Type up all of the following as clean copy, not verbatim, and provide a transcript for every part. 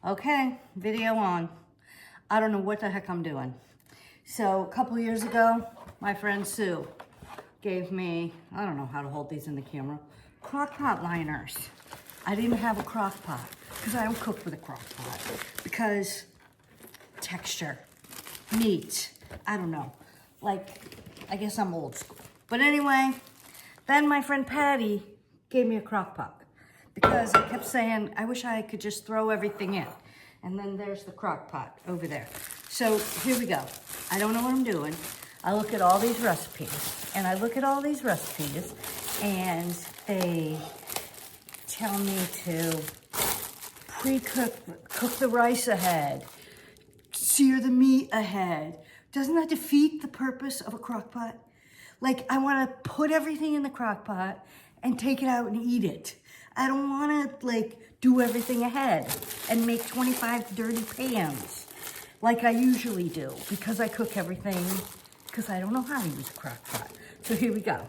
Okay, video on. I don't know what the heck I'm doing. So a couple years ago, my friend Sue gave me, I don't know how to hold these in the camera, Crockpot liners. I didn't have a Crockpot because I don't cook with a Crockpot because texture, meat, I don't know. Like, I guess I'm old school. But anyway, then my friend Patty gave me a Crockpot because I kept saying, I wish I could just throw everything in. And then there's the Crockpot over there. So here we go. I don't know what I'm doing. I look at all these recipes and they tell me to cook the rice ahead, sear the meat ahead. Doesn't that defeat the purpose of a Crockpot? Like, I want to put everything in the Crockpot and take it out and eat it. I don't want to, like, do everything ahead and make 25 dirty pans like I usually do because I cook everything because I don't know how to use a Crockpot. So here we go.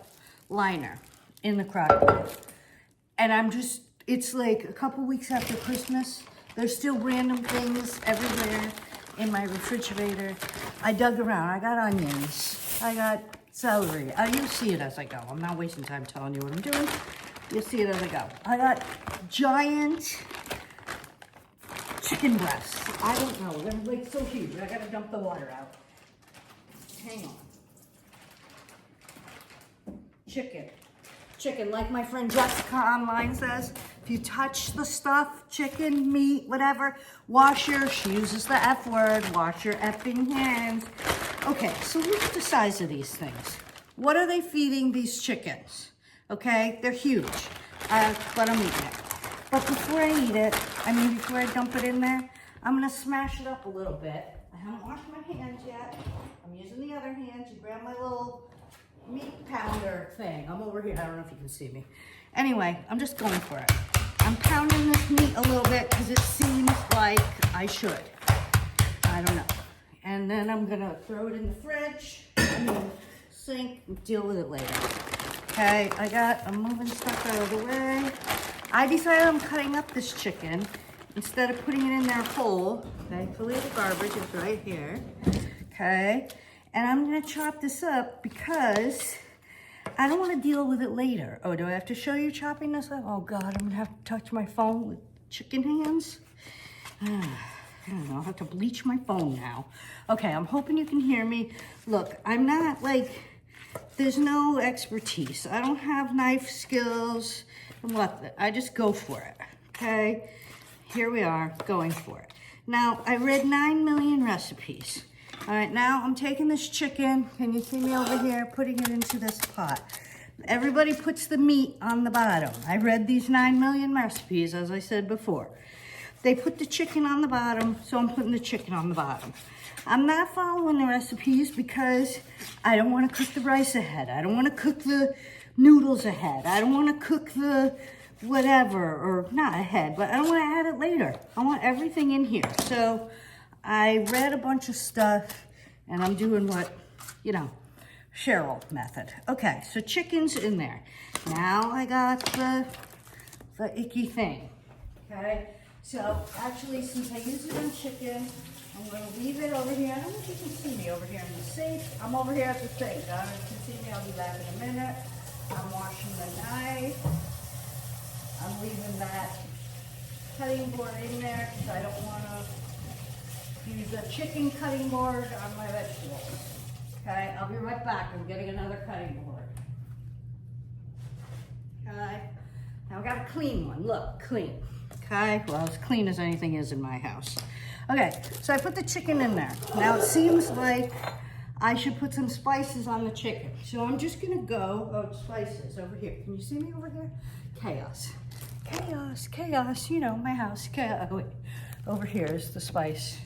Liner in the Crockpot. And it's like a couple weeks after Christmas. There's still random things everywhere in my refrigerator. I dug around. I got onions. I got celery. You'll see it as I go. I'm not wasting time telling you what I'm doing. You'll see it as I go. I got giant chicken breasts. I don't know. They're like so huge. I gotta dump the water out. Hang on. Chicken, like my friend Jessica online says, if you touch the stuff, chicken, meat, whatever, she uses the F word, wash your effing hands. Okay, so look at the size of these things. What are they feeding these chickens? Okay, they're huge, but I'm eating it. But before I dump it in there, I'm gonna smash it up a little bit. I haven't washed my hands yet. I'm using the other hand to grab my little meat pounder thing. I'm over here, I don't know if you can see me. Anyway, I'm just going for it. I'm pounding this meat a little bit because it seems like I should. I don't know. And then I'm gonna throw it in the fridge, sink, and deal with it later. Okay, I'm moving stuff out of the way. I decided I'm cutting up this chicken instead of putting it in there whole. Thankfully, the garbage is right here. Okay, and I'm gonna chop this up because I don't wanna deal with it later. Oh, do I have to show you chopping this up? Oh God, I'm gonna have to touch my phone with chicken hands. I don't know, I'll have to bleach my phone now. Okay, I'm hoping you can hear me. Look, I'm not like, there's no expertise. I don't have knife skills. I just go for it, okay? Here we are, going for it. Now, I read 9 million recipes. All right, now I'm taking this chicken, can you see me over here, putting it into this pot. Everybody puts the meat on the bottom. I read these 9 million recipes, as I said before. They put the chicken on the bottom, so I'm putting the chicken on the bottom. I'm not following the recipes because I don't want to cook the rice ahead. I don't want to cook the noodles ahead. I don't want to cook the whatever, or not ahead, but I don't want to add it later. I want everything in here. So I read a bunch of stuff and I'm doing what, Cheryl method. Okay, so chicken's in there. Now I got the icky thing, okay? So actually, since I use it on chicken, I'm going to leave it over here. I don't know if you can see me over here in the sink. I'm over here at the sink. I don't know if you can see me. I'll be back in a minute. I'm washing the knife. I'm leaving that cutting board in there because I don't want to use a chicken cutting board on my vegetables. Okay, I'll be right back. I'm getting another cutting board. Okay, now I got a clean one. Look, clean. Okay, well, as clean as anything is in my house. Okay, so I put the chicken in there. Now it seems like I should put some spices on the chicken. So I'm just gonna go, spices over here. Can you see me over here? Chaos, my house, chaos. Oh, wait, over here is the spice.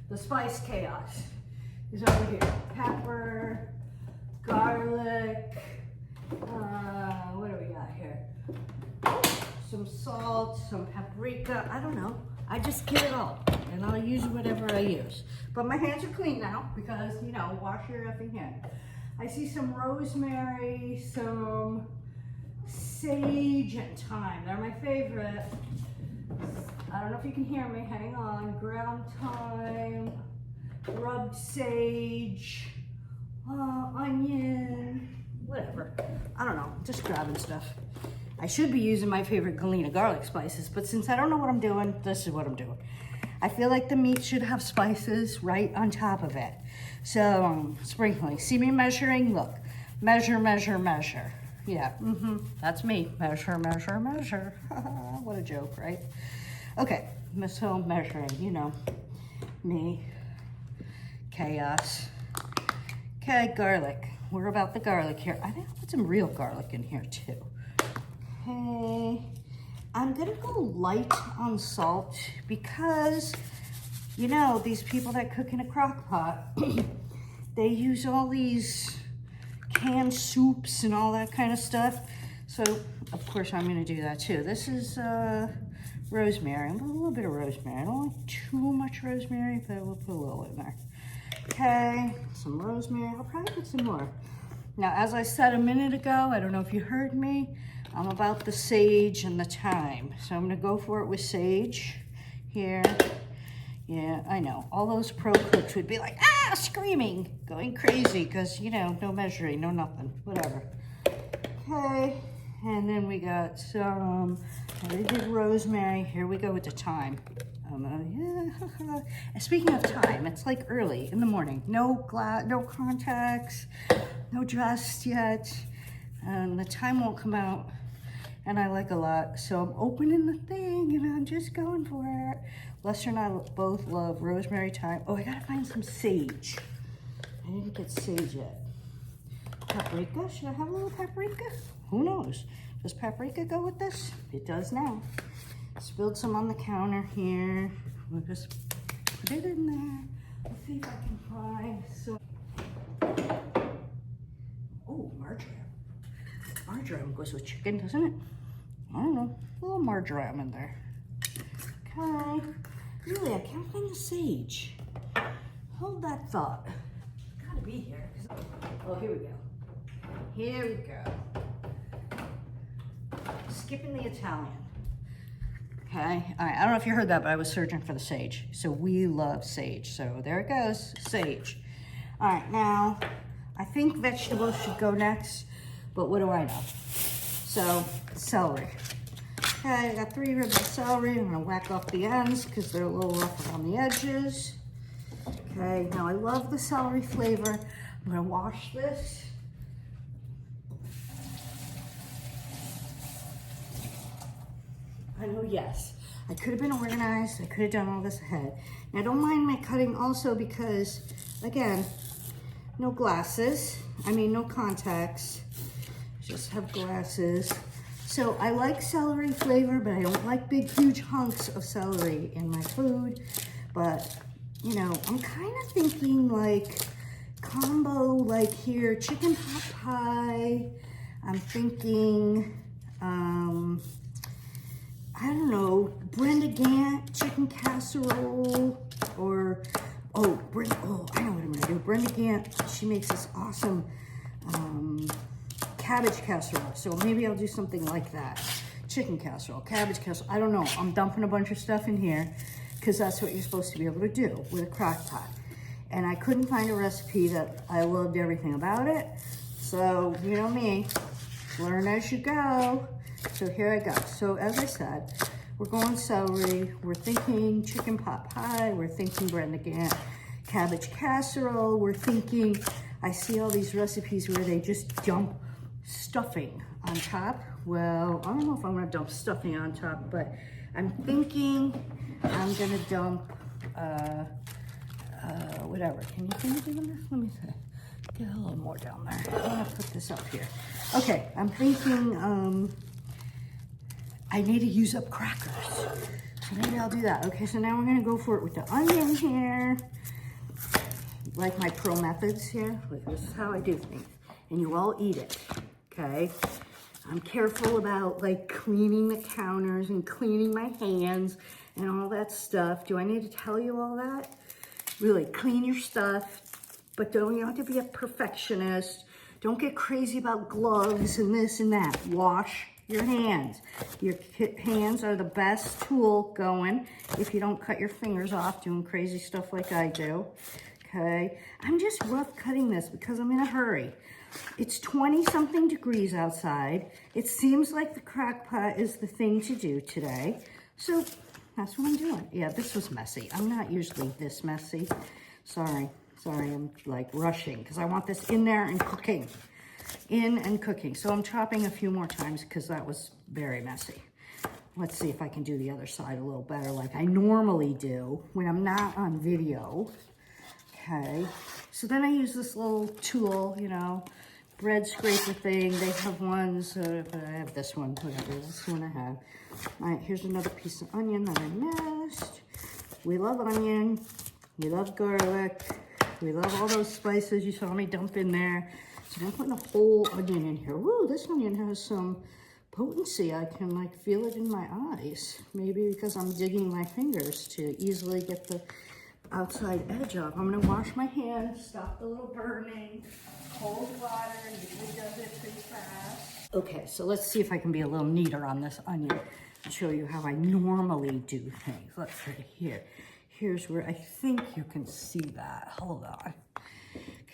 The spice chaos is over here. Pepper, garlic, what do we got here? Some salt, some paprika, I don't know. I just get it all, and I'll use whatever I use. But my hands are clean now because, wash your effing hand. I see some rosemary, some sage and thyme. They're my favorite. I don't know if you can hear me. Hang on. Ground thyme, rubbed sage, onion, whatever. I don't know. Just grabbing stuff. I should be using my favorite Galena garlic spices, but since I don't know what I'm doing, this is what I'm doing. I feel like the meat should have spices right on top of it. So sprinkling. See me measuring? Look. Measure, measure, measure. Yeah, that's me. Measure, measure, measure. What a joke, right? Okay, so measuring, you know, me. Chaos. Okay, garlic. We're about the garlic here. I think I'll put some real garlic in here too. Okay. I'm gonna go light on salt because, you know, these people that cook in a crock pot, they use all these canned soups and all that kind of stuff. So, of course, I'm gonna do that too. This is rosemary. I'm gonna put a little bit of rosemary. I don't want too much rosemary, but we'll put a little in there. Okay, some rosemary. I'll probably put some more. Now, as I said a minute ago, I don't know if you heard me, I'm about the sage and the thyme. So I'm gonna go for it with sage here. Yeah, I know. All those pro cooks would be like, ah, screaming, going crazy, because, you know, no measuring, no nothing, whatever. Okay, and then we got some, I already did rosemary. Here we go with the thyme. Yeah. Speaking of thyme, it's like early in the morning. No contacts, no dressed yet. The thyme won't come out, and I like a lot. So I'm opening the thing, and I'm just going for it. Lester and I both love rosemary, thyme. Oh, I gotta find some sage. I didn't get sage yet. Paprika, should I have a little paprika? Who knows? Does paprika go with this? It does now. Spilled some on the counter here. We'll just put it in there. Let's see if I can find some. Oh, marjoram. Marjoram goes with chicken, doesn't it? I don't know. A little marjoram in there. Okay. Really, I can't find the sage. Hold that thought. It's gotta be here. Oh, here we go. Here we go. Skipping the Italian. Okay, all right, I don't know if you heard that, but I was searching for the sage. So we love sage. So there it goes, sage. All right, now, I think vegetables should go next, but what do I know? So, celery. Okay, I got 3 ribs of celery. I'm gonna whack off the ends because they're a little rough around the edges. Okay, now I love the celery flavor. I'm gonna wash this. I know, yes, I could have been organized. I could have done all this ahead. Now, I don't mind my cutting also because, again, no glasses. I mean, no contacts. Just have glasses. So I like celery flavor, but I don't like big, huge hunks of celery in my food. But, you know, I'm kind of thinking like combo, like here, chicken pot pie. I'm thinking, I don't know, Brenda Gant chicken casserole, or, I know what I'm gonna do. Brenda Gant, she makes this awesome cabbage casserole. So maybe I'll do something like that. Chicken casserole, cabbage casserole, I don't know. I'm dumping a bunch of stuff in here because that's what you're supposed to be able to do with a crock pot. And I couldn't find a recipe that I loved everything about it. So, you know me, learn as you go. So here I go. So as I said, we're going celery, we're thinking chicken pot pie, we're thinking Brenda Gant cabbage casserole, we're thinking, I see all these recipes where they just dump stuffing on top. Well, I don't know if I'm gonna dump stuffing on top, but I'm thinking I'm gonna dump, whatever. Can you do this? Let me see. Get a little more down there. I'm gonna put this up here. Okay, I'm thinking, I need to use up crackers. So maybe I'll do that. Okay, so now we're gonna go for it with the onion here. Like my pro methods here. This is how I do things. And you all eat it, okay? I'm careful about like cleaning the counters and cleaning my hands and all that stuff. Do I need to tell you all that? Really, clean your stuff, but you don't have to be a perfectionist. Don't get crazy about gloves and this and that. Wash Your hands. Your hands are the best tool going if you don't cut your fingers off doing crazy stuff like I do. Okay, I'm just rough cutting this because I'm in a hurry. It's 20-something degrees outside. It seems like the crock pot is the thing to do today. So that's what I'm doing. Yeah, this was messy. I'm not usually this messy. Sorry, I'm like rushing because I want this in there and cooking. In and cooking. So I'm chopping a few more times because that was very messy. Let's see if I can do the other side a little better like I normally do when I'm not on video. Okay, so then I use this little tool, you know, bread scraper thing. They have ones, I have this one, whatever, this one I have. All right, here's another piece of onion that I missed. We love onion, we love garlic, we love all those spices you saw me dump in there. So I'm putting a whole onion in here. Woo, this onion has some potency. I can like feel it in my eyes. Maybe because I'm digging my fingers to easily get the outside edge off. I'm gonna wash my hands, stop the little burning. Cold water usually does it pretty fast. Okay, so let's see if I can be a little neater on this onion and show you how I normally do things. Let's see here. Here's where I think you can see that. Hold on.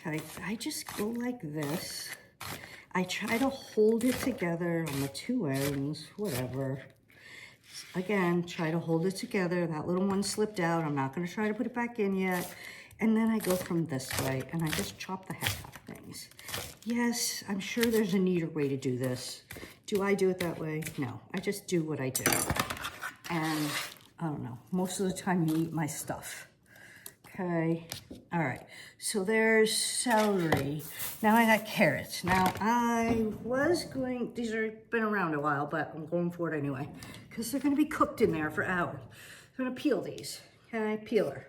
Okay, I just go like this. I try to hold it together on the two ends, whatever. Again, try to hold it together. That little one slipped out. I'm not going to try to put it back in yet. And then I go from this way, and I just chop the heck out of things. Yes, I'm sure there's a neater way to do this. Do I do it that way? No, I just do what I do. And I don't know, most of the time you eat my stuff. Okay, all right, so there's celery. Now I got carrots. Now I was going, these have been around a while, but I'm going for it anyway, because they're gonna be cooked in there for hours. I'm gonna peel these, okay, peeler.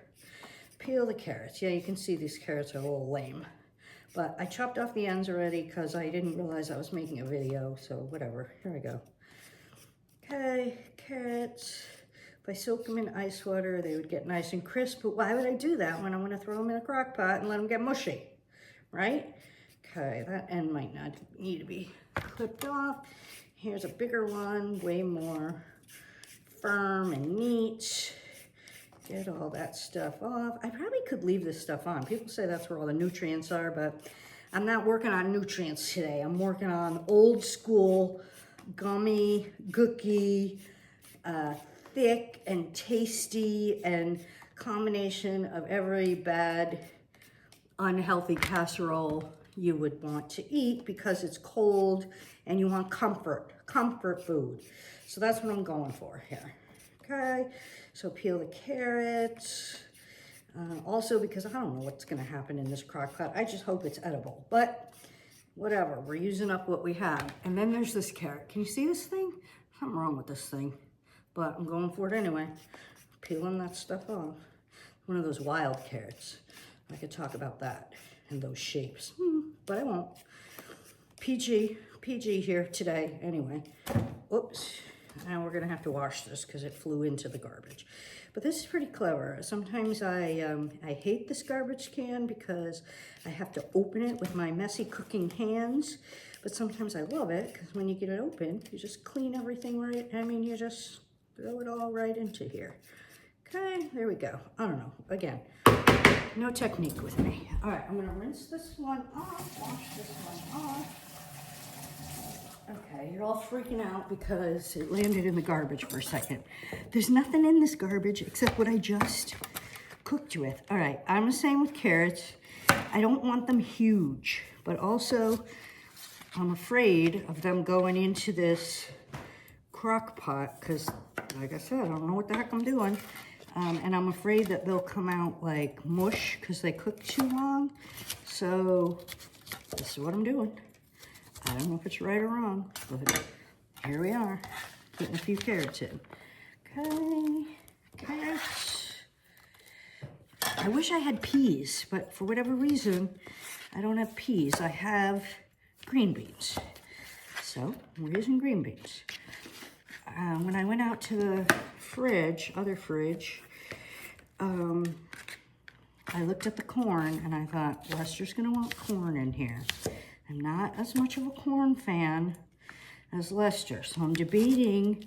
Peel the carrots. Yeah, you can see these carrots are a little lame, but I chopped off the ends already because I didn't realize I was making a video, so whatever, here we go. Okay, carrots. If I soak them in ice water, they would get nice and crisp, but why would I do that when I'm gonna throw them in a crock pot and let them get mushy, right? Okay, that end might not need to be clipped off. Here's a bigger one, way more firm and neat. Get all that stuff off. I probably could leave this stuff on. People say that's where all the nutrients are, but I'm not working on nutrients today. I'm working on old school, gummy, gooky, thick and tasty and combination of every bad, unhealthy casserole you would want to eat because it's cold and you want comfort food. So that's what I'm going for here. Okay, so peel the carrots. Also because I don't know what's gonna happen in this crock pot. I just hope it's edible, but whatever, we're using up what we have. And then there's this carrot. Can you see this thing? Something wrong with this thing, but I'm going for it anyway. Peeling that stuff off. One of those wild carrots. I could talk about that and those shapes, but I won't. PG here today anyway. Oops. Now we're gonna have to wash this because it flew into the garbage. But this is pretty clever. Sometimes I hate this garbage can because I have to open it with my messy cooking hands. But sometimes I love it because when you get it open, you just clean everything right. I mean, you just throw it all right into here. Okay, there we go. I don't know, again, no technique with me. All right, I'm gonna rinse this one off, wash this one off. Okay, you're all freaking out because it landed in the garbage for a second. There's nothing in this garbage except what I just cooked with. All right, I'm the same with carrots. I don't want them huge, but also I'm afraid of them going into this crock pot because, like I said, I don't know what the heck I'm doing. And I'm afraid that they'll come out like mush because they cook too long. So this is what I'm doing. I don't know if it's right or wrong, but here we are, getting a few carrots in. Okay, carrots. I wish I had peas, but for whatever reason, I don't have peas. I have green beans. So we're using green beans. When I went out to the fridge, other fridge, I looked at the corn and I thought, Lester's gonna want corn in here. I'm not as much of a corn fan as Lester. So I'm debating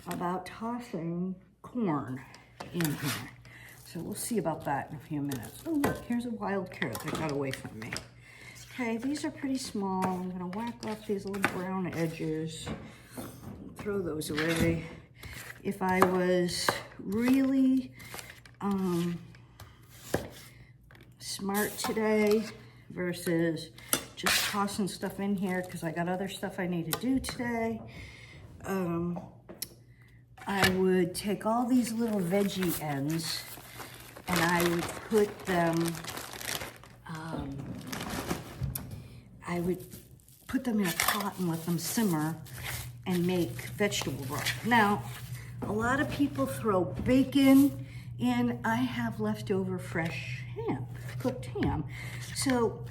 about tossing corn in here. So we'll see about that in a few minutes. Oh, look, here's a wild carrot that got away from me. Okay, these are pretty small. I'm gonna whack off these little brown edges, throw those away. If I was really smart today versus just tossing stuff in here because I got other stuff I need to do today, I would take all these little veggie ends and I would put them, in a pot and let them simmer and make vegetable broth. Now, a lot of people throw bacon in. I have leftover fresh ham, cooked ham. So,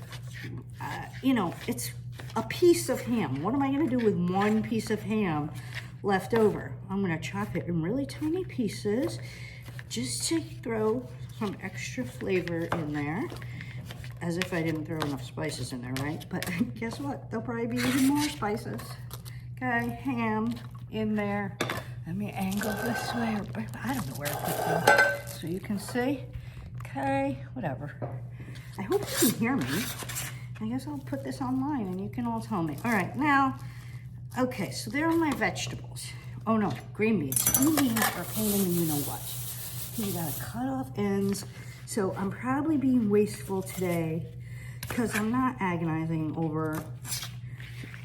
you know, it's a piece of ham. What am I gonna do with one piece of ham left over? I'm gonna chop it in really tiny pieces just to throw some extra flavor in there. As if I didn't throw enough spices in there, right? But guess what? There'll probably be even more spices. Okay, ham in there. Let me angle this way. I don't know where to put them. So you can see. Okay, whatever. I hope you can hear me. I guess I'll put this online and you can all tell me. All right, now, okay, so there are my vegetables. Oh no, green beans. Green beans are pain in the you-know-what. You gotta cut off ends. So I'm probably being wasteful today because I'm not agonizing over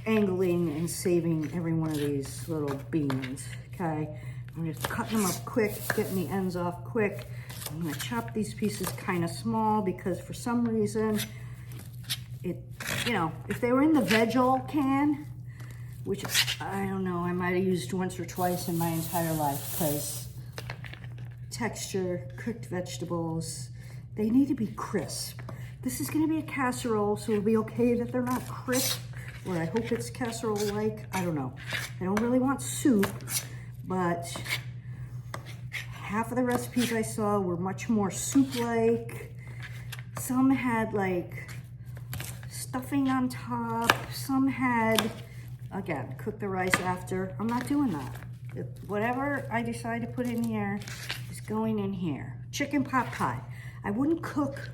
angling and saving every one of these little beans, okay? I'm just cutting them up quick, getting the ends off quick. I'm gonna chop these pieces kind of small because for some reason, you know, if they were in the veg-all can, which I don't know, I might have used once or twice in my entire life because texture, cooked vegetables, they need to be crisp. This is gonna be a casserole, so it'll be okay that they're not crisp, or I hope it's casserole-like, I don't know. I don't really want soup, but half of the recipes I saw were much more soup-like. Some had like stuffing on top, some had, again, cook the rice after. I'm not doing that. Whatever I decide to put in here is going in here. Chicken pot pie. I wouldn't cook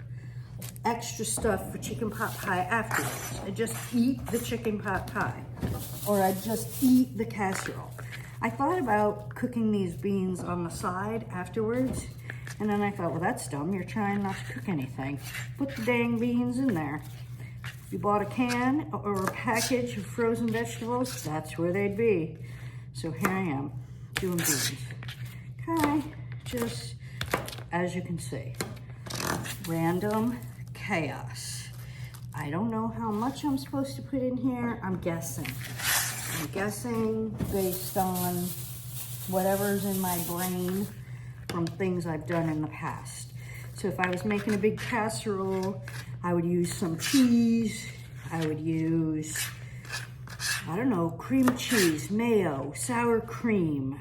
extra stuff for chicken pot pie afterwards. I just eat the chicken pot pie, or I just eat the casserole. I thought about cooking these beans on the side afterwards, and then I thought, well, that's dumb. You're trying not to cook anything. Put the dang beans in there. If you bought a can or a package of frozen vegetables, that's where they'd be. So here I am, doing beans. Okay, just as you can see, random chaos. I don't know how much I'm supposed to put in here. I'm guessing. I'm guessing based on whatever's in my brain from things I've done in the past. So if I was making a big casserole, I would use some cheese. I would use, I don't know, cream cheese, mayo, sour cream,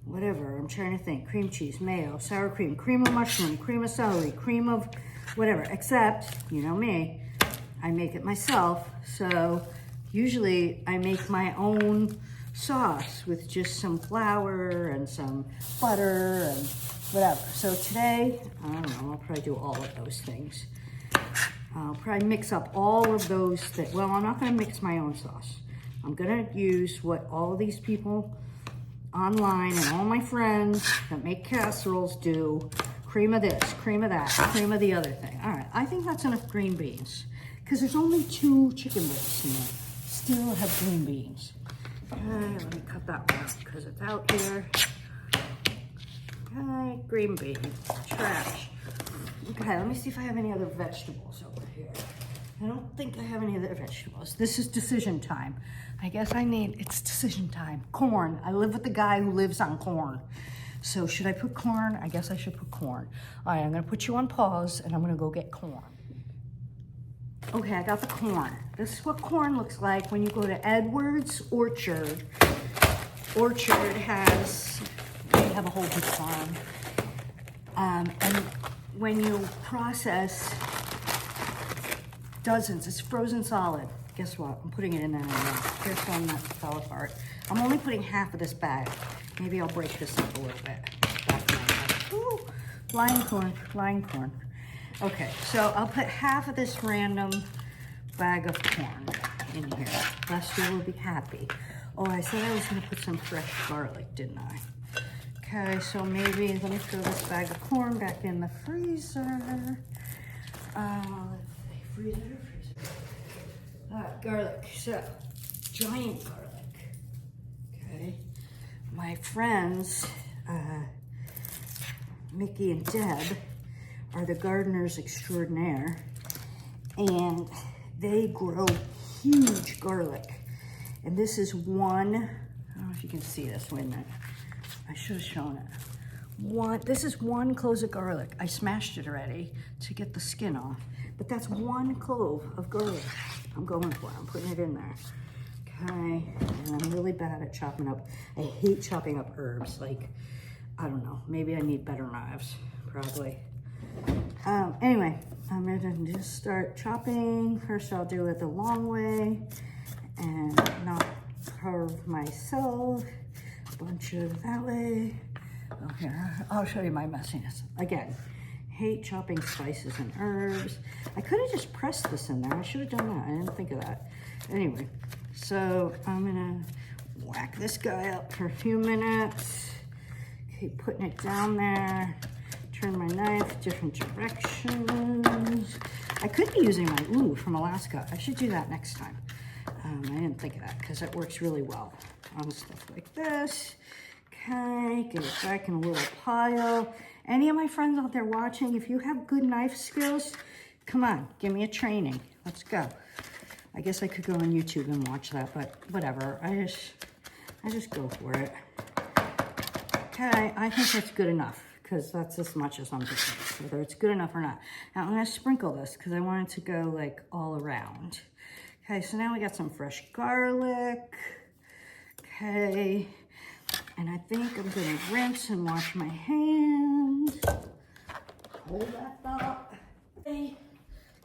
whatever, I'm trying to think. Cream cheese, mayo, sour cream, cream of mushroom, cream of celery, cream of whatever, except, you know me, I make it myself. So usually I make my own sauce with just some flour and some butter and whatever. So today, I don't know, I'll probably do all of those things. I'll probably mix up all of those things. Well, I'm not gonna mix my own sauce. I'm gonna use what all these people online and all my friends that make casseroles do. Cream of this, cream of that, cream of the other thing. All right, I think that's enough green beans because there's only 2 chicken breasts in there. Still have green beans. Okay, let me cut that one out because it's out here. Okay, green beans, trash. Okay, let me see if I have any other vegetables over here. I don't think I have any other vegetables. This is decision time. I guess it's decision time. Corn. I live with the guy who lives on corn. So should I put corn? I guess I should put corn. All right, I'm gonna put you on pause and I'm gonna go get corn. Okay, I got the corn. This is what corn looks like when you go to Edward's Orchard. Orchard they have a whole big farm. And when you process dozens, it's frozen solid. guess what? I'm putting it in there anyway. Here's some that fell apart. I'm only putting half of this bag. Maybe I'll break this up a little bit. Ooh, flying corn. Okay, so I'll put half of this random bag of corn in here. Lester will be happy. Oh, I said I was gonna put some fresh garlic, didn't I? Okay, so maybe let me throw this bag of corn back in the freezer. Let's see, freezer. Garlic, so giant garlic. Okay, my friends, Mickey and Deb, are the gardeners extraordinaire, and they grow huge garlic. And this is one, I don't know if you can see this, wait a minute. I should have shown it. This is one clove of garlic. I smashed it already to get the skin off, but that's one clove of garlic I'm going for. I'm putting it in there. Okay, and I'm really bad at chopping up. I hate chopping up herbs. Like, I don't know, maybe I need better knives, probably. Anyway, I'm gonna just start chopping. First I'll do it the long way and not carve myself. A bunch of that way. Oh, here, I'll show you my messiness. Again, hate chopping spices and herbs. I could have just pressed this in there. I should have done that. I didn't think of that. Anyway, so I'm gonna whack this guy up for a few minutes. Keep putting it down there. Turn my knife different directions. I could be using my ooh from Alaska. I should do that next time. I didn't think of that because it works really well on stuff like this. Okay, get it back in a little pile. Any of my friends out there watching, if you have good knife skills, come on, give me a training. Let's go. I guess I could go on YouTube and watch that, but whatever. I just go for it. Okay, I think that's good enough because that's as much as I'm doing, whether it's good enough or not. Now I'm gonna sprinkle this because I want it to go like all around. Okay, so now we got some fresh garlic. Okay, and I think I'm gonna rinse and wash my hands. Hold that thought. Okay.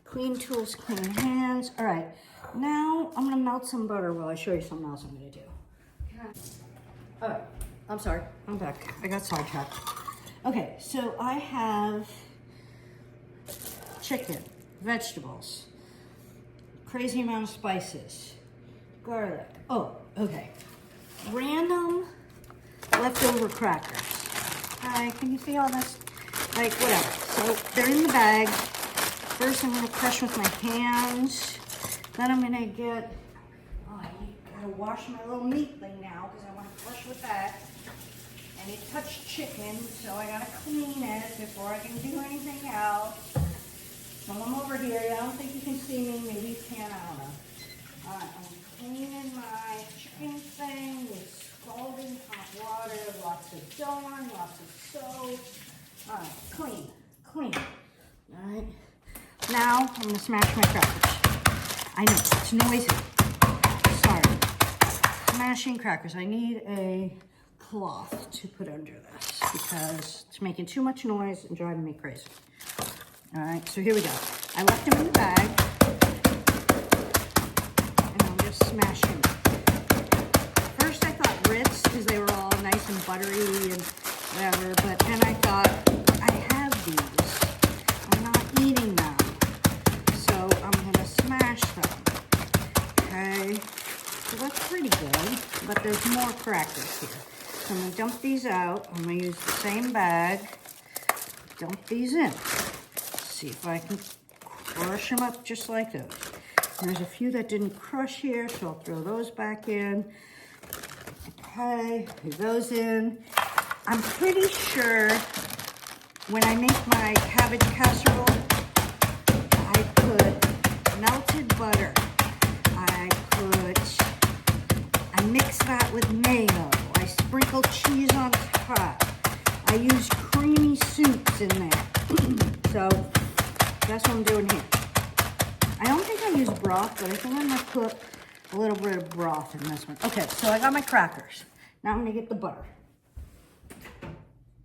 Clean tools, clean hands. All right, now I'm gonna melt some butter while I show you something else I'm gonna do. Okay. All right, I'm sorry, I'm back. I got sidetracked. Okay, so I have chicken, vegetables, crazy amount of spices, garlic. Oh, okay. Random leftover crackers. Hi, can you see all this? Like, whatever. So they're in the bag. First, I'm gonna crush with my hands. Then I'm gonna get, oh, I gotta wash my little meat thing now because I want to crush with that. And it touched chicken, so I gotta clean it before I can do anything else. So I'm over here. I don't think you can see me. Maybe you can. I don't know. All right, I'm cleaning my chicken thing with scalding hot water, lots of Dawn, lots of soap. All right, clean. All right. Now I'm gonna smash my crackers. I know it's noisy. Sorry. Smashing crackers. I need a cloth to put under this because it's making too much noise and driving me crazy. All right, so here we go. I left them in the bag, and I'm just smashing them. First, I thought Ritz, because they were all nice and buttery and whatever, but then I thought, I have these. I'm not eating them, so I'm gonna smash them. Okay, so that's pretty good, but there's more crackers here. So I'm gonna dump these out. I'm gonna use the same bag, dump these in. See if I can crush them up just like those. And there's a few that didn't crush here, so I'll throw those back in. Okay, leave those in. I'm pretty sure when I make my cabbage casserole, I put melted butter. I mix that with mayo. I sprinkle cheese on top. I use creamy soups in there. So that's what I'm doing here. I don't think I use broth, but I think I'm gonna put a little bit of broth in this one. Okay, so I got my crackers. Now I'm gonna get the butter.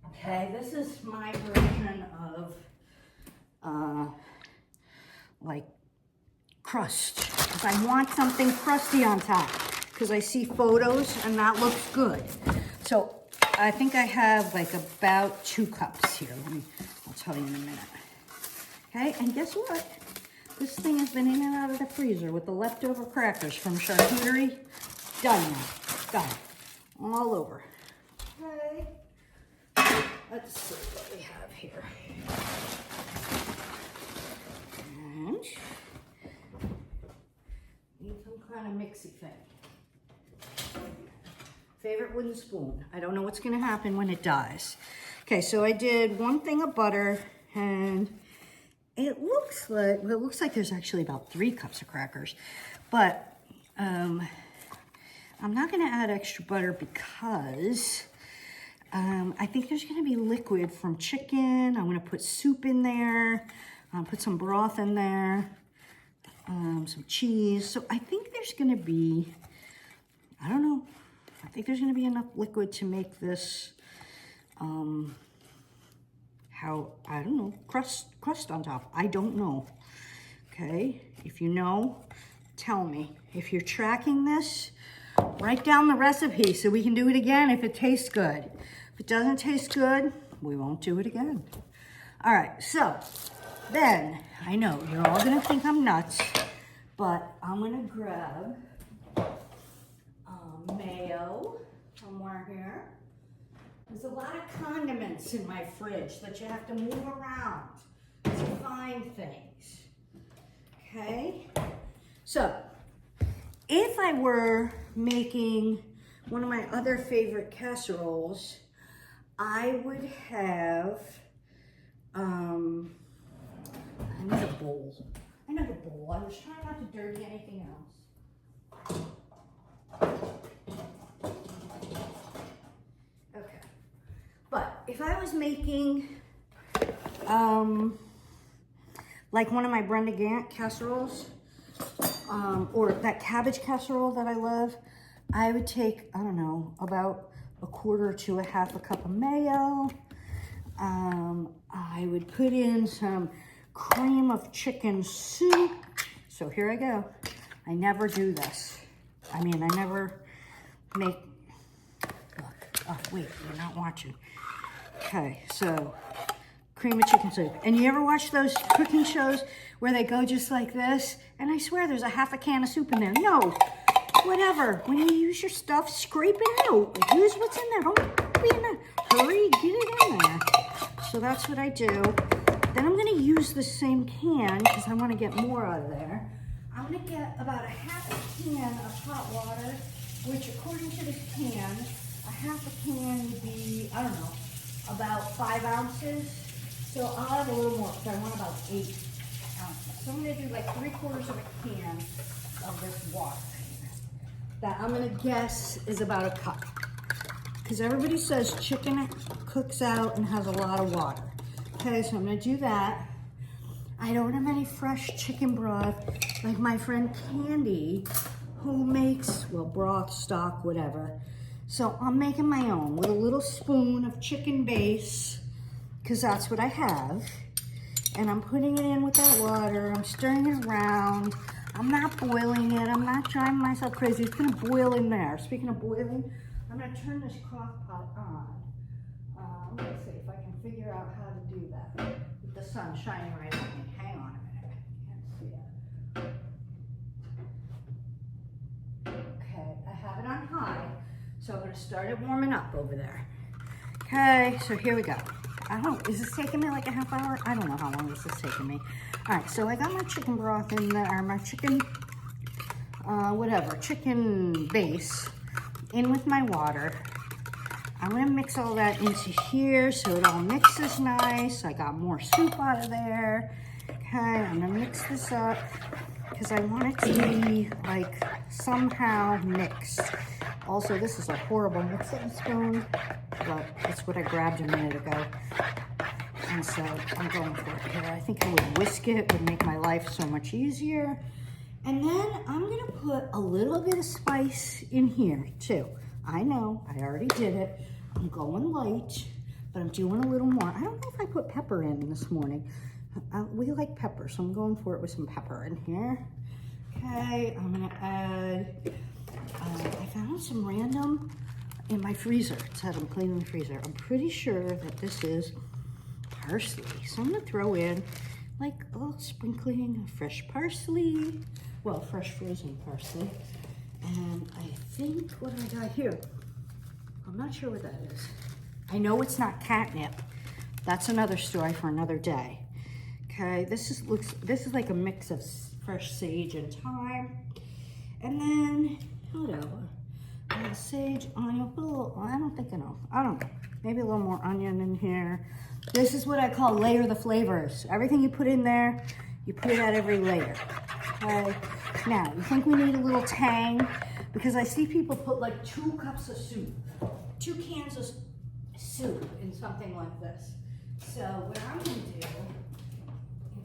Okay, this is my version of like crust. crust. I want something crusty on top because I see photos and that looks good. So I think I have like about 2 cups here. I'll tell you in a minute. Okay, and guess what? This thing has been in and out of the freezer with the leftover crackers from charcuterie. Done now. Done. All over. Okay. Let's see what we have here. And need some kind of mixy thing. Favorite wooden spoon. I don't know what's going to happen when it dies. Okay, so I did 1 thing of butter, and it looks like there's actually about 3 cups of crackers, but I'm not going to add extra butter because I think there's going to be liquid from chicken. I'm going to put soup in there, put some broth in there, some cheese. So I think there's going to be, I don't know, I think there's going to be enough liquid to make this, I don't know, crust on top. I don't know. Okay, if you know, tell me. If you're tracking this, write down the recipe so we can do it again if it tastes good. If it doesn't taste good, we won't do it again. All right, so then, I know you're all gonna think I'm nuts, but I'm gonna grab mayo somewhere here. There's a lot of condiments in my fridge that you have to move around to find things. Okay? So, if I were making one of my other favorite casseroles, I would have, I need a bowl. I need a bowl. I was trying not to dirty anything else. Okay. But if I was making, like one of my Brenda Gant casseroles, or that cabbage casserole that I love, I would take, I don't know, about 1/4 to 1/2 cup of mayo. I would put in some cream of chicken soup. So here I go. I never do this. I mean, I never make, look, oh wait, you're not watching. Okay, so cream of chicken soup. And you ever watch those cooking shows where they go just like this? And I swear there's a 1/2 can of soup in there. No, whatever. When you use your stuff, scrape it out. Use what's in there. Don't be in a hurry. Get it in there. So that's what I do. Then I'm going to use the same can because I want to get more out of there. I'm going to get about a 1/2 can of hot water, which according to this can, a 1/2 can would be, I don't know, about 5 ounces. So I'll have a little more because I want about 8 ounces. So I'm going to do like 3/4 of a can of this water. That I'm going to guess is about a cup. Because everybody says chicken cooks out and has a lot of water. Okay, so I'm going to do that. I don't have any fresh chicken broth like my friend Candy, who makes, well, broth, stock, whatever. So I'm making my own with a little spoon of chicken base, because that's what I have. And I'm putting it in with that water. I'm stirring it around. I'm not boiling it. I'm not driving myself crazy. It's going to boil in there. Speaking of boiling, I'm going to turn this crock pot on. Let's see if I can figure out how to do that with the sun shining right on me. Hang on a minute. I can't see it. Okay, I have it on high. So I'm going to start it warming up over there. Okay, so here we go. I don't know, is this taking me like a 1/2 hour? I don't know how long this is taking me. All right, so I got my chicken broth in there, my chicken, chicken base in with my water. I'm gonna mix all that into here so it all mixes nice. I got more soup out of there. Okay, I'm gonna mix this up because I want it to be like somehow mixed. Also, this is a horrible mixing spoon, but it's what I grabbed a minute ago. And so I'm going for it here. I think I would whisk it, would make my life so much easier. And then I'm gonna put a little bit of spice in here too. I know, I already did it. I'm going light, but I'm doing a little more. I don't know if I put pepper in this morning. We like pepper, so I'm going for it with some pepper in here. Okay, I'm gonna add, I found some random in my freezer. It said I'm cleaning the freezer. I'm pretty sure that this is parsley. So I'm gonna throw in like a little sprinkling of fresh parsley. Well, fresh frozen parsley. And I think what I got here, I'm not sure what that is. I know it's not catnip. That's another story for another day. Okay, this is like a mix of fresh sage and thyme. And then, whatever. Sage, onion, put a little, I don't think enough. I don't know. Maybe a little more onion in here. This is what I call layer the flavors. Everything you put in there, you put it at every layer. Okay. Now, you think we need a little tang? Because I see people put like 2 cups of soup, 2 cans of soup in something like this. So what I'm gonna do,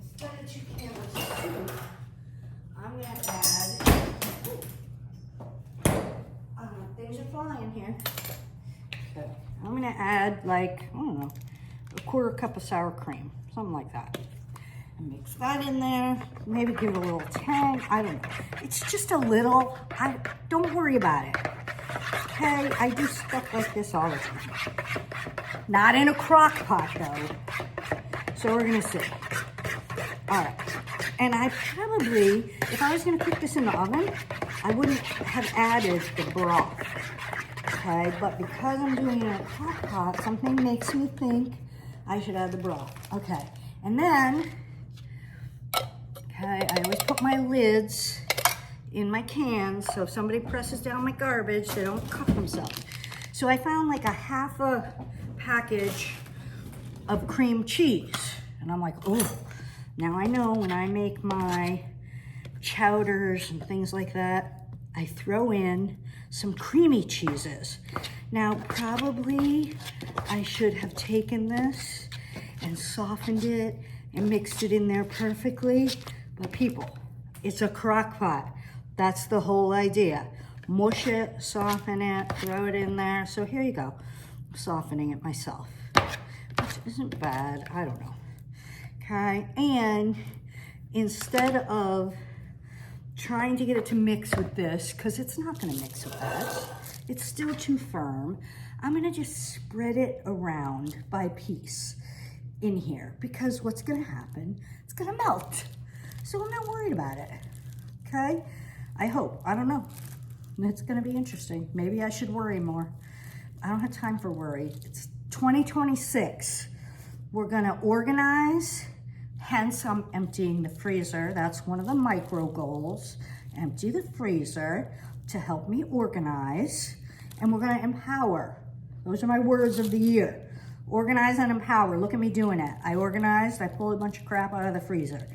instead of 2 cans of soup, I'm gonna add, things are flying here. Okay. I'm gonna add like, I don't know, a 1/4 cup of sour cream, something like that. And mix that in there, maybe give it a little tang, I don't know. It's just a little, don't worry about it. Okay, I do stuff like this all the time. Not in a crock pot though. So we're gonna see. All right, and I probably, if I was gonna cook this in the oven, I wouldn't have added the broth. Okay, but because I'm doing it in a crock pot, something makes me think I should add the broth. Okay, and then, okay, I always put my lids in my cans, so if somebody presses down my garbage, they don't cut themselves. So I found like a 1/2 package of cream cheese, and I'm like, oh, now I know when I make my chowders and things like that, I throw in some creamy cheeses. Now, probably I should have taken this and softened it and mixed it in there perfectly, but people, it's a crock pot. That's the whole idea. Mush it, soften it, throw it in there. So here you go. I'm softening it myself, which isn't bad. I don't know. Okay, and instead of trying to get it to mix with this, because it's not going to mix with that, it's still too firm, I'm going to just spread it around by piece in here, because what's going to happen, it's going to melt. So I'm not worried about it. Okay, I hope. I don't know. It's going to be interesting. Maybe I should worry more. I don't have time for worry. It's 2026. We're going to organize. Hence, I'm emptying the freezer. That's one of the micro goals. Empty the freezer to help me organize. And we're gonna empower. Those are my words of the year. Organize and empower. Look at me doing it. I organized, I pulled a bunch of crap out of the freezer.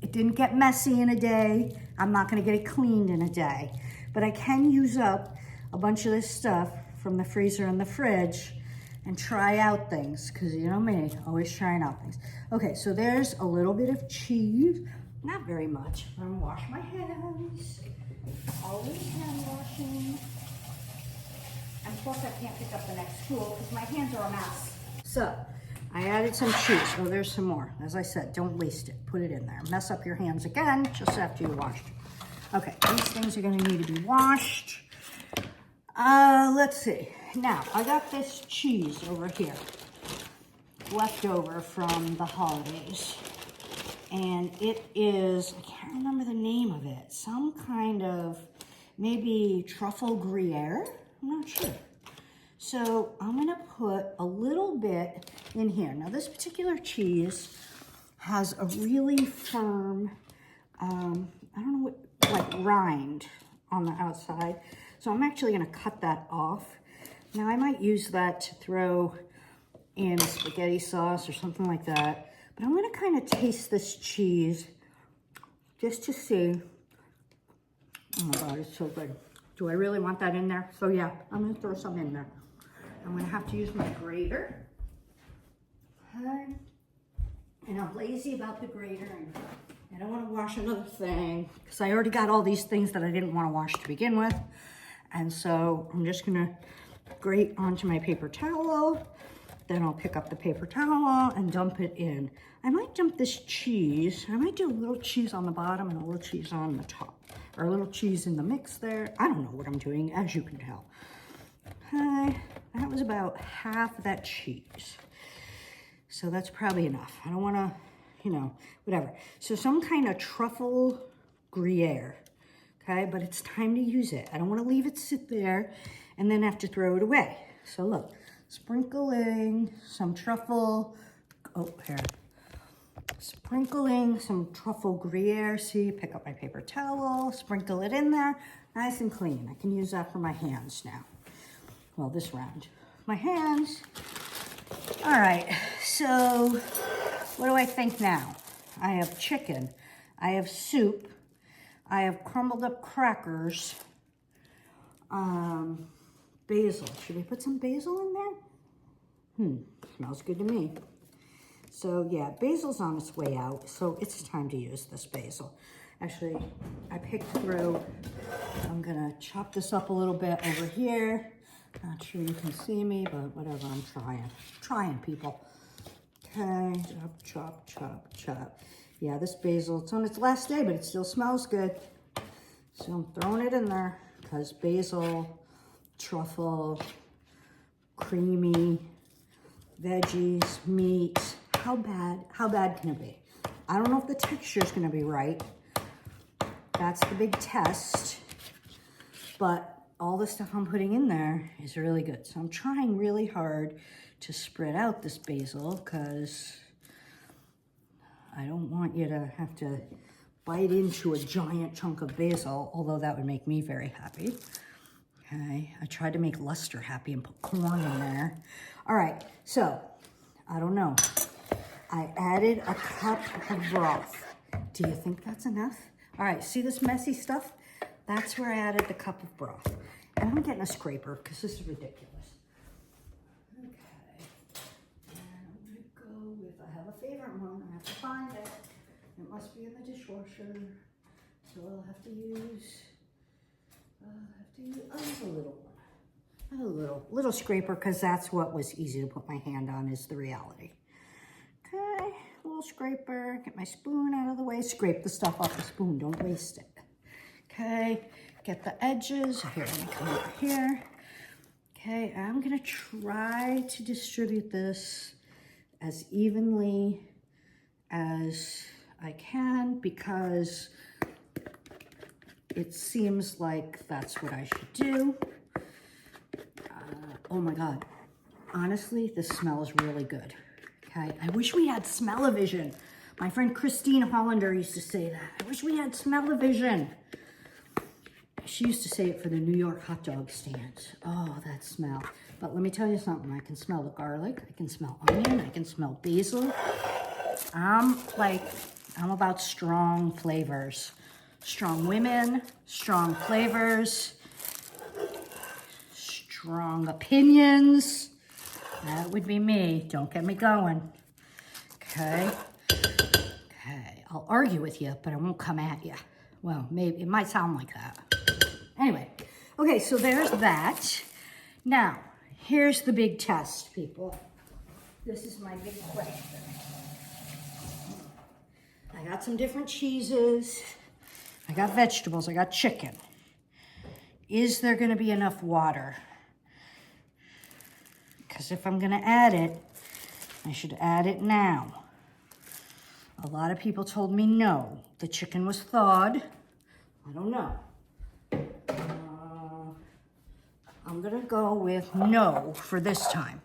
It didn't get messy in a day. I'm not gonna get it cleaned in a day. But I can use up a bunch of this stuff from the freezer and the fridge and try out things, because you know me, always trying out things. Okay, so there's a little bit of cheese, not very much. I'm gonna wash my hands, always hand washing. And plus I can't pick up the next tool because my hands are a mess. So, I added some cheese. Oh, there's some more. As I said, don't waste it, put it in there. Mess up your hands again, just after you washed it. Okay, these things are gonna need to be washed. Let's see. Now, I got this cheese over here, left over from the holidays. And it is, I can't remember the name of it, some kind of maybe truffle Gruyere, I'm not sure. So I'm gonna put a little bit in here. Now this particular cheese has a really firm, I don't know what, like rind on the outside. So I'm actually gonna cut that off. Now I might use that to throw in spaghetti sauce or something like that. But I'm gonna kind of taste this cheese just to see. Oh my God, it's so good. Do I really want that in there? So yeah, I'm gonna throw some in there. I'm gonna have to use my grater. Okay. And I'm lazy about the grater and I don't wanna wash another thing because I already got all these things that I didn't wanna wash to begin with. And so I'm just gonna grate onto my paper towel. Then I'll pick up the paper towel and dump it in. I might dump this cheese. I might do a little cheese on the bottom and a little cheese on the top. Or a little cheese in the mix there. I don't know what I'm doing, as you can tell. Okay, that was about half of that cheese. So that's probably enough. I don't want to, you know, whatever. So some kind of truffle Gruyere. Okay, but it's time to use it. I don't want to leave it sit there and then have to throw it away. So look, sprinkling some truffle, sprinkling some truffle Gruyere. See, pick up my paper towel, sprinkle it in there, nice and clean. I can use that for my hands now. Well, this round. My hands. All right, so what do I think now? I have chicken, I have soup, I have crumbled up crackers, basil. Should we put some basil in there? Smells good to me. So yeah, basil's on its way out, so it's time to use this basil. Actually, I picked through, I'm gonna chop this up a little bit over here. Not sure you can see me, but whatever, I'm trying, people. Okay, chop, chop, chop, chop. Yeah, this basil, it's on its last day, but it still smells good. So I'm throwing it in there because basil, truffle, creamy, veggies, meat. How bad can it be? I don't know if the texture is gonna be right. That's the big test. But all the stuff I'm putting in there is really good. So I'm trying really hard to spread out this basil because I don't want you to have to bite into a giant chunk of basil, although that would make me very happy. Okay, I tried to make Lester happy and put corn in there. All right, so I don't know. I added a cup of broth. Do you think that's enough? All right, see this messy stuff? That's where I added the cup of broth. And I'm getting a scraper because this is ridiculous. Okay, and I'm gonna go with, I have a favorite one, I have to find it. It must be in the dishwasher. So I'll have to use, I have a little one. I have a little scraper because that's what was easy to put my hand on is the reality. Okay, a little scraper, get my spoon out of the way, scrape the stuff off the spoon, don't waste it. Okay, get the edges. Here, let me come over here. Okay, I'm gonna try to distribute this as evenly as I can because it seems like that's what I should do. Oh my God, honestly, this smells really good. Okay, I wish we had smell-o-vision. My friend Christine Hollander used to say that. I wish we had smell-o-vision. She used to say it for the New York hot dog stands. Oh, that smell. But let me tell you something. I can smell the garlic. I can smell onion. I can smell basil. I'm about strong flavors. Strong women, strong flavors, strong opinions. That would be me. Don't get me going. Okay. Okay. I'll argue with you, but I won't come at you. Well, maybe it might sound like that. Anyway, okay, so there's that. Now, here's the big test, people. This is my big question. I got some different cheeses. I got vegetables. I got chicken. Is there going to be enough water? Because if I'm going to add it, I should add it now. A lot of people told me no. The chicken was thawed. I don't know. I'm gonna go with no for this time.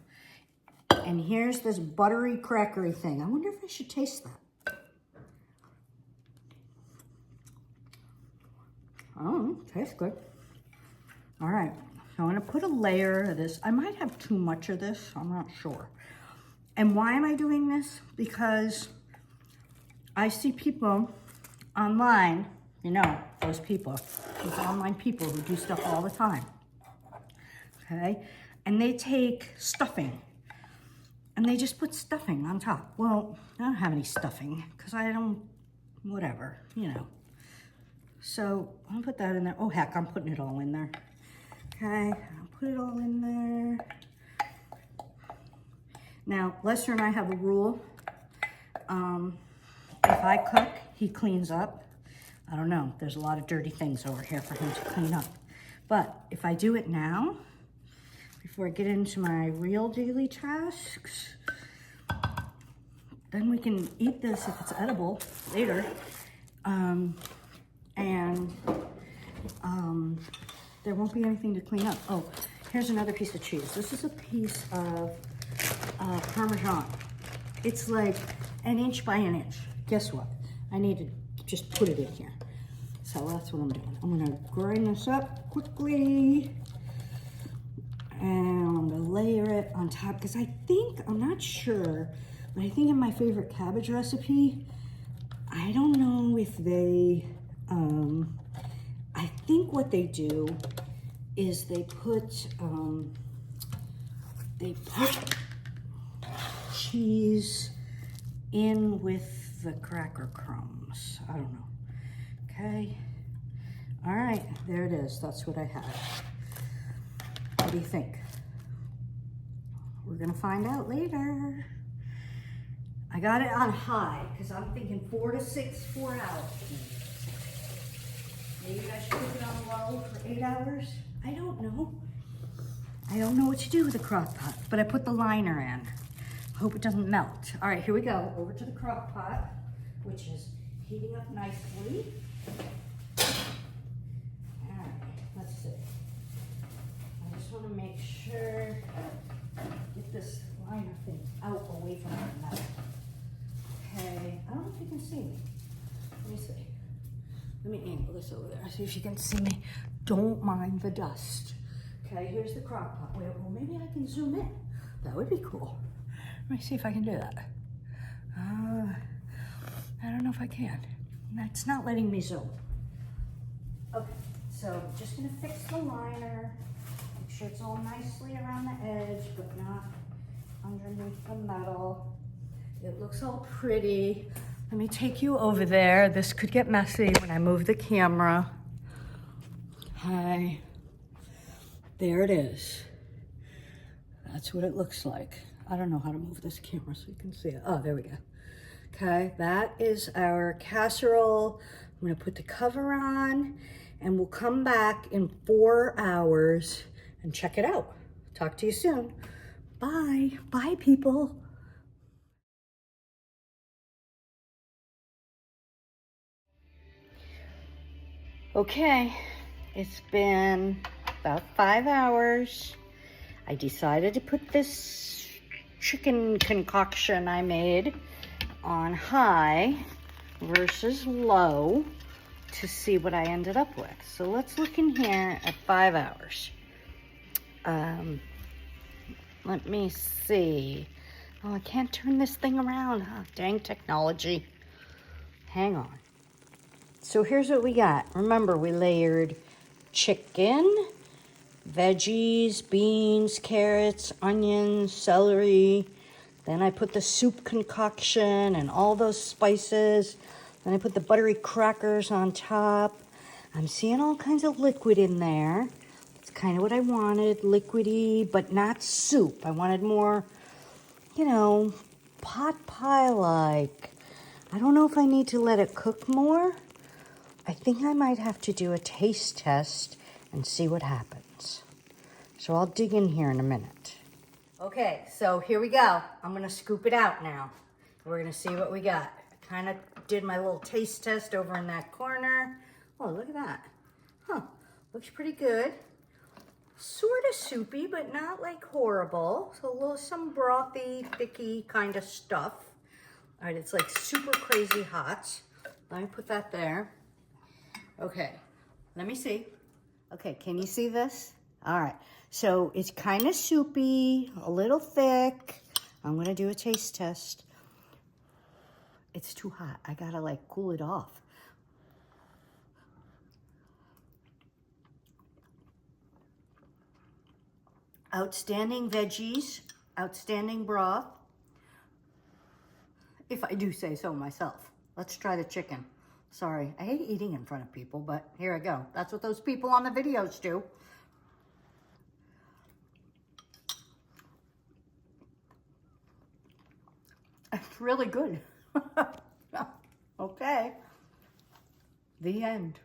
And here's this buttery crackery thing. I wonder if I should taste that. Oh, tastes good. All right, so I'm gonna put a layer of this. I might have too much of this, I'm not sure. And why am I doing this? Because I see people online, you know, those online people who do stuff all the time. Okay, and they take stuffing and they just put stuffing on top. Well, I don't have any stuffing because I don't, whatever, you know. So I'll put that in there. Oh heck, I'm putting it all in there. Okay, I'll put it all in there. Now, Lester and I have a rule. If I cook, he cleans up. I don't know, there's a lot of dirty things over here for him to clean up. But if I do it now, before I get into my real daily tasks, then we can eat this if it's edible later. There won't be anything to clean up. Oh, here's another piece of cheese. This is a piece of Parmesan. It's like an inch by an inch. Guess what? I need to just put it in here. So that's what I'm doing. I'm gonna grind this up quickly. And I'm gonna layer it on top because I think, I'm not sure, but I think in my favorite cabbage recipe, I don't know if they, I think what they do is they put cheese in with the cracker crumbs. I don't know. Okay. All right, there it is. That's what I have. What do you think? We're gonna find out later. I got it on high because I'm thinking 4 to 6, 4 hours. Maybe I should put it on low for 8 hours. I don't know. I don't know what to do with the crock pot, but I put the liner in. Hope it doesn't melt. All right, here we go. Over to the crock pot, which is heating up nicely. All right, let's see. I just want to make sure, get this liner thing out away from the metal. Okay, I don't know if you can see me. Let me see. Let me angle this over there, see if you can see me. Don't mind the dust. Okay, here's the crock pot. Wait, well, maybe I can zoom in. That would be cool. Let me see if I can do that. I don't know if I can. That's not letting me zoom. Okay, so I'm just gonna fix the liner. Make sure it's all nicely around the edge, but not underneath the metal. It looks all pretty. Let me take you over there. This could get messy when I move the camera. Hi. There it is. That's what it looks like. I don't know how to move this camera so you can see it. Oh, there we go. Okay, that is our casserole. I'm gonna put the cover on and we'll come back in 4 hours and check it out. Talk to you soon. Bye. Bye, people. Okay, it's been about 5 hours. I decided to put this chicken concoction I made on high versus low to see what I ended up with. So let's look in here at 5 hours. Let me see. Oh, I can't turn this thing around. Oh, dang technology. Hang on. So here's what we got. Remember, we layered chicken, veggies, beans, carrots, onions, celery. Then I put the soup concoction and all those spices. Then I put the buttery crackers on top. I'm seeing all kinds of liquid in there. It's kind of what I wanted, liquidy, but not soup. I wanted more, you know, pot pie-like. I don't know if I need to let it cook more. I think I might have to do a taste test and see what happens. So I'll dig in here in a minute. Okay, so here we go. I'm gonna scoop it out now. We're gonna see what we got. I kind of did my little taste test over in that corner. Oh, look at that. Huh, looks pretty good. Sort of soupy, but not like horrible. So a little, some brothy, thicky kind of stuff. All right, it's like super crazy hot. Let me put that there. Okay, let me see. Okay, can you see this? All right, so it's kind of soupy, a little thick. I'm gonna do a taste test. It's too hot. I gotta like cool it off. Outstanding veggies, outstanding broth, if I do say so myself. Let's try the chicken. Sorry, I hate eating in front of people, but here I go. That's what those people on the videos do. It's really good. Okay. The end.